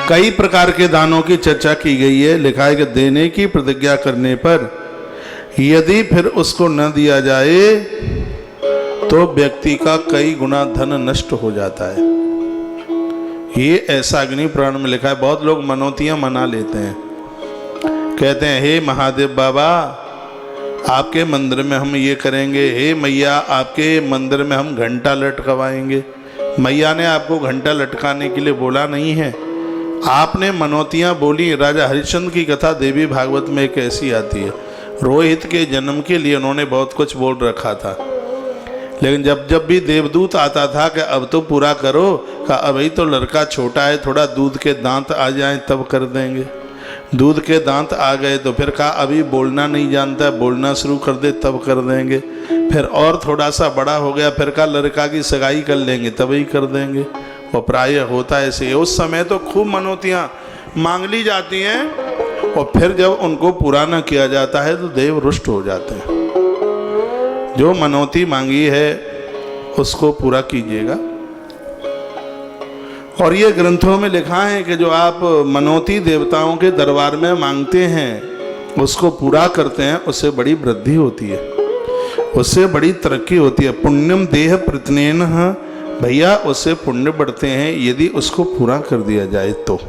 कई प्रकार के दानों की चर्चा की गई है। लिखा है कि देने की प्रतिज्ञा करने पर यदि फिर उसको न दिया जाए तो व्यक्ति का कई गुना धन नष्ट हो जाता है। ये ऐसा अग्नि पुराण में लिखा है। बहुत लोग मनौतियां मना लेते हैं, कहते हैं हे महादेव बाबा आपके मंदिर में हम ये करेंगे, हे मैया आपके मंदिर में हम घंटा लटकवाएंगे। मैया ने आपको घंटा लटकाने के लिए बोला नहीं है, आपने मनौतियां बोली। राजा हरिश्चंद्र की कथा देवी भागवत में एक ऐसी आती है, रोहित के जन्म के लिए उन्होंने बहुत कुछ बोल रखा था, लेकिन जब जब भी देवदूत आता था कि अब तो पूरा करो, कहा अभी तो लड़का छोटा है, थोड़ा दूध के दांत आ जाएं तब कर देंगे। दूध के दांत आ गए तो फिर कहा अभी बोलना नहीं जानता, बोलना शुरू कर दे तब कर देंगे। फिर और थोड़ा सा बड़ा हो गया, फिर कहा लड़का की सगाई कर लेंगे तभी कर देंगे। और प्राय होता है ऐसे। उस समय तो खूब मनौतियाँ मांग ली जाती हैं और फिर जब उनको पूरा न किया जाता है तो देव रुष्ट हो जाते हैं। जो मनौती मांगी है उसको पूरा कीजिएगा। और ये ग्रंथों में लिखा है कि जो आप मनौती देवताओं के दरबार में मांगते हैं उसको पूरा करते हैं, उससे बड़ी वृद्धि होती है, उससे बड़ी तरक्की होती है। पुण्यम देह प्रतनेन, भैया उससे पुण्य बढ़ते हैं यदि उसको पूरा कर दिया जाए तो।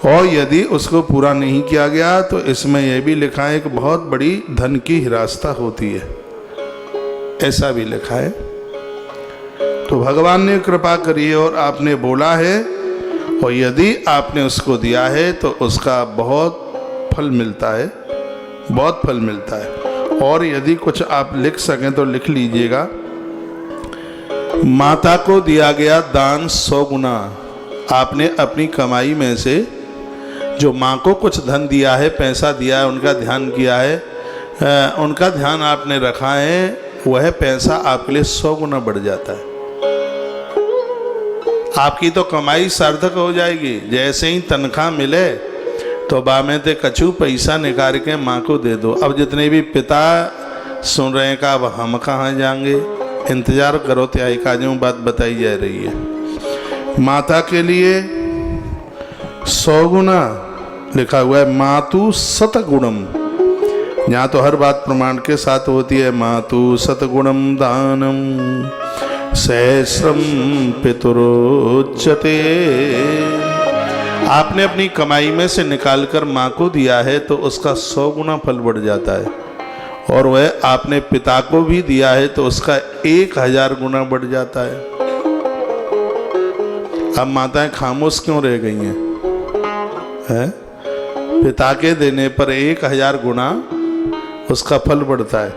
और यदि उसको पूरा नहीं किया गया तो इसमें यह भी लिखा है कि बहुत बड़ी धन की हिरासत होती है, ऐसा भी लिखा है। तो भगवान ने कृपा करी है और आपने बोला है और यदि आपने उसको दिया है तो उसका बहुत फल मिलता है, बहुत फल मिलता है। और यदि कुछ आप लिख सकें तो लिख लीजिएगा। माता को दिया गया दान 100 गुना। आपने अपनी कमाई में से जो माँ को कुछ धन दिया है, पैसा दिया है, उनका ध्यान किया है, उनका ध्यान आपने रखा है, वह पैसा आपके लिए 100 गुना बढ़ जाता है। आपकी तो कमाई सार्थक हो जाएगी। जैसे ही तनख्वाह मिले तो बामे ते कछु पैसा निकाल के माँ को दे दो। अब जितने भी पिता सुन रहे हैं का अब हम कहाँ जाएंगे, इंतजार करो, त्या एक आजों बात बताई जा रही है। माता के लिए 100 गुना लिखा हुआ है। मातु सतगुणम, यहाँ तो हर बात प्रमाण के साथ होती है। मातु सतगुणम दानम सहस्रम पितरोच्यते। आपने अपनी कमाई में से निकालकर माँ को दिया है तो उसका 100 गुना फल बढ़ जाता है। और वह आपने पिता को भी दिया है तो उसका 1000 गुना बढ़ जाता है। अब माताएं खामोश क्यों रह गई हैं? पिता के देने पर 1000 गुना उसका फल बढ़ता है,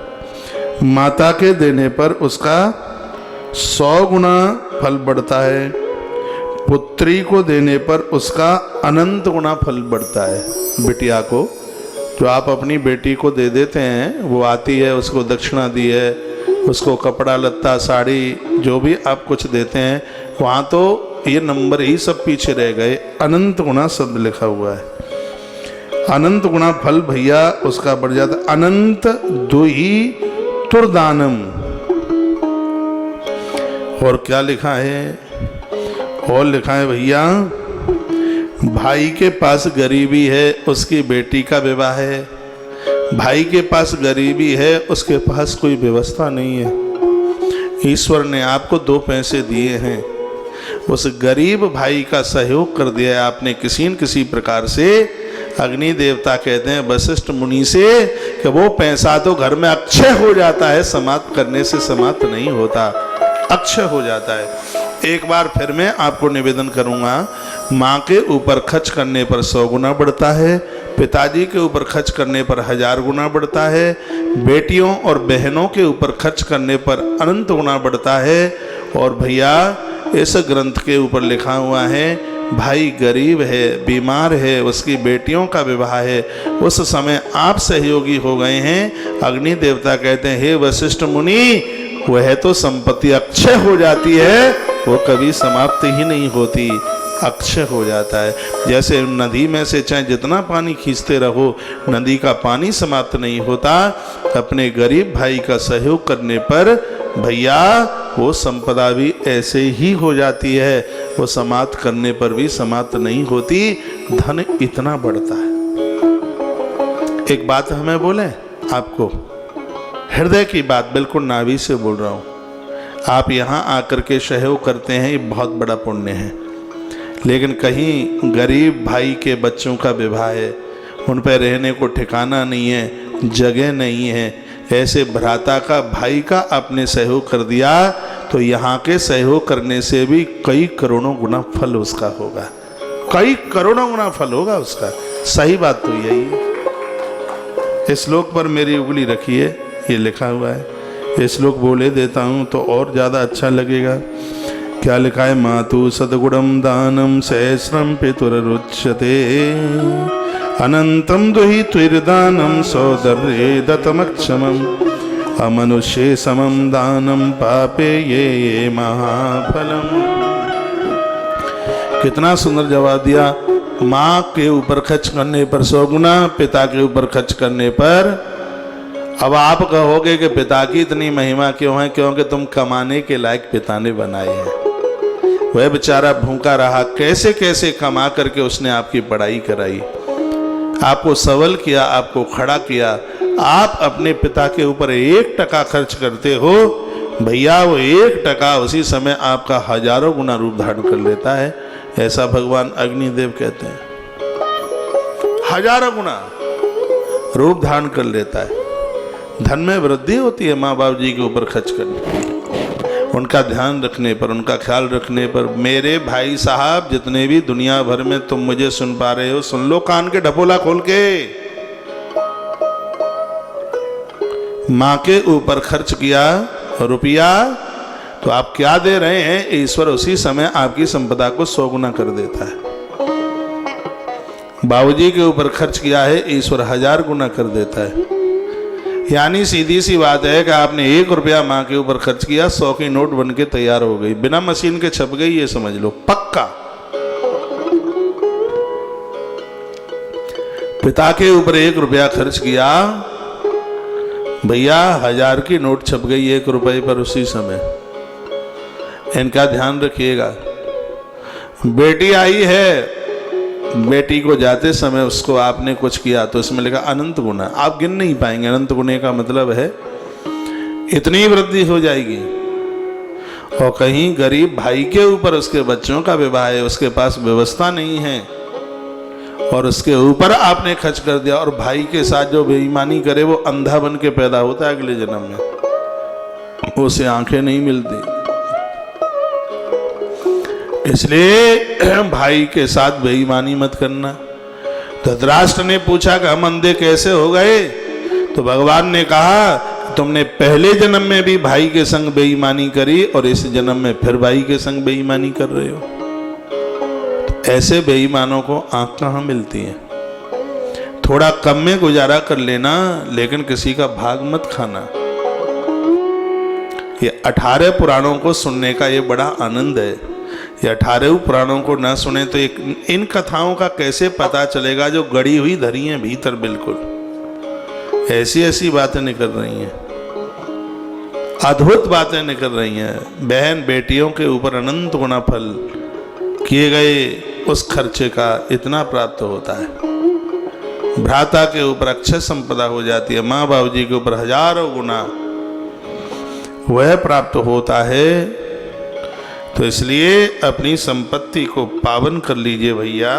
माता के देने पर उसका 100 गुना फल बढ़ता है, पुत्री को देने पर उसका अनंत गुना फल बढ़ता है। बिटिया को जो आप अपनी बेटी को दे देते हैं, वो आती है, उसको दक्षिणा दी है, उसको कपड़ा लत्ता साड़ी जो भी आप कुछ देते हैं, वहाँ तो ये नंबर ही सब पीछे रह गए। अनंत गुना शब्द लिखा हुआ है। अनंत गुना फल भैया उसका बढ़ जाता। अनंत दुही तुरदानम। और क्या लिखा है? और लिखा है भैया भाई के पास गरीबी है, उसकी बेटी का विवाह है। भाई के पास गरीबी है, उसके पास कोई व्यवस्था नहीं है। ईश्वर ने आपको 2 पैसे दिए हैं, उस गरीब भाई का सहयोग कर दिया है आपने किसी न किसी प्रकार से। अग्नि देवता कहते हैं वशिष्ठ मुनि से कि वो पैसा तो घर में अक्षय हो जाता है, समाप्त करने से समाप्त नहीं होता, अक्षय हो जाता है। एक बार फिर मैं आपको निवेदन करूंगा, माँ के ऊपर खर्च करने पर 100 गुना बढ़ता है, पिताजी के ऊपर खर्च करने पर 1000 गुना बढ़ता है, बेटियों और बहनों के ऊपर खर्च करने पर अनंत गुना बढ़ता है। और भैया इस ग्रंथ के ऊपर लिखा हुआ है भाई गरीब है, बीमार है, उसकी बेटियों का विवाह है, उस समय आप सहयोगी हो गए हैं। अग्नि देवता कहते हैं हे वशिष्ठ मुनि, वह तो संपत्ति अक्षय हो जाती है, वो कभी समाप्त ही नहीं होती, अक्षय हो जाता है। जैसे नदी में से चाहे जितना पानी खींचते रहो, नदी का पानी समाप्त नहीं होता। अपने गरीब भाई का सहयोग करने पर भैया वो संपदा भी ऐसे ही हो जाती है, वो समाप्त करने पर भी समाप्त नहीं होती, धन इतना बढ़ता है। एक बात हमें बोले आपको, हृदय की बात, बिल्कुल नाभि से बोल रहा हूँ। आप यहाँ आकर के सहयोग करते हैं, ये बहुत बड़ा पुण्य है। लेकिन कहीं गरीब भाई के बच्चों का विवाह है, उन पर रहने को ठिकाना नहीं है, जगह नहीं है, ऐसे भ्राता का, भाई का आपने सहयोग कर दिया, तो यहाँ के सहयोग करने से भी कई करोड़ों गुना फल उसका होगा, कई करोड़ों गुना फल होगा उसका। सही बात तो यही है। इस श्लोक पर मेरी उंगली रखिए, ये लिखा हुआ है। ये श्लोक बोले देता हूँ तो और ज़्यादा अच्छा लगेगा। क्या लिखा है? मातु सद्गुणम दानम सहस्रम पितुरुच्यते अनंतम दुहि त्विर्दानम सौदर्ये दत्तमक्षमम अमनुष्ये समम दानम पापे ये महाफलम। कितना सुंदर जवाब दिया। माँ के ऊपर खर्च करने पर 100 गुना, पिता के ऊपर खर्च करने पर। अब आप कहोगे कि पिता की इतनी महिमा क्यों है? क्योंकि तुम कमाने के लायक पिता ने बनाए हैं। वह बेचारा भूखा रहा, कैसे कैसे कमा करके उसने आपकी पढ़ाई कराई, आपको सबल किया, आपको खड़ा किया। आप अपने पिता के ऊपर 1 टका खर्च करते हो भैया, वो 1 टका उसी समय आपका हजारों गुना रूप धारण कर लेता है। ऐसा भगवान अग्निदेव कहते हैं, हजारों गुना रूप धारण कर लेता है। धन में वृद्धि होती है माँ बाप जी के ऊपर खर्च करने, उनका ध्यान रखने पर, उनका ख्याल रखने पर। मेरे भाई साहब, जितने भी दुनिया भर में तुम मुझे सुन पा रहे हो, सुन लो कान के ढपोला खोल के। माँ के ऊपर खर्च किया रुपया, तो आप क्या दे रहे हैं? ईश्वर उसी समय आपकी संपदा को 100 गुना कर देता है। बाबूजी के ऊपर खर्च किया है, ईश्वर 1000 गुना कर देता है। यानी सीधी सी बात है कि आपने 1 रुपया माँ के ऊपर खर्च किया, 100 की नोट बन के तैयार हो गई, बिना मशीन के छप गई, ये समझ लो पक्का। पिता के ऊपर 1 रुपया खर्च किया भैया, 1000 की नोट छप गई 1 रुपये पर उसी समय। इनका ध्यान रखिएगा। बेटी आई है, बेटी को जाते समय उसको आपने कुछ किया तो इसमें लिखा अनंत गुना, आप गिन नहीं पाएंगे। अनंत गुणे का मतलब है इतनी वृद्धि हो जाएगी। और कहीं गरीब भाई के ऊपर उसके बच्चों का विवाह है, उसके पास व्यवस्था नहीं है और उसके ऊपर आपने खर्च कर दिया, और भाई के साथ जो बेईमानी करे वो अंधा बन के पैदा होता है अगले जन्म में, उसे आंखें नहीं मिलती। इसलिए भाई के साथ बेईमानी मत करना। धृतराष्ट्र ने पूछा कि हम अंधे कैसे हो गए? तो भगवान ने कहा तुमने पहले जन्म में भी भाई के संग बेईमानी करी और इस जन्म में फिर भाई के संग बेईमानी कर रहे हो। तो ऐसे बेईमानों को आंख कहाँ मिलती है? थोड़ा कम में गुजारा कर लेना, लेकिन किसी का भाग मत खाना। ये 18 पुराणों को सुनने का ये बड़ा आनंद है। ये 18 पुराणों को ना सुने तो इन कथाओं का कैसे पता चलेगा जो गड़ी हुई धरी हैं भीतर। बिल्कुल ऐसी ऐसी बातें निकल रही हैं, अद्भुत बातें निकल रही हैं। बहन बेटियों के ऊपर अनंत गुना फल किए गए उस खर्चे का इतना प्राप्त होता है। भ्राता के ऊपर अक्षय संपदा हो जाती है, माँ बाबू जी के ऊपर हजारों गुना वह प्राप्त होता है। तो इसलिए अपनी संपत्ति को पावन कर लीजिए भैया।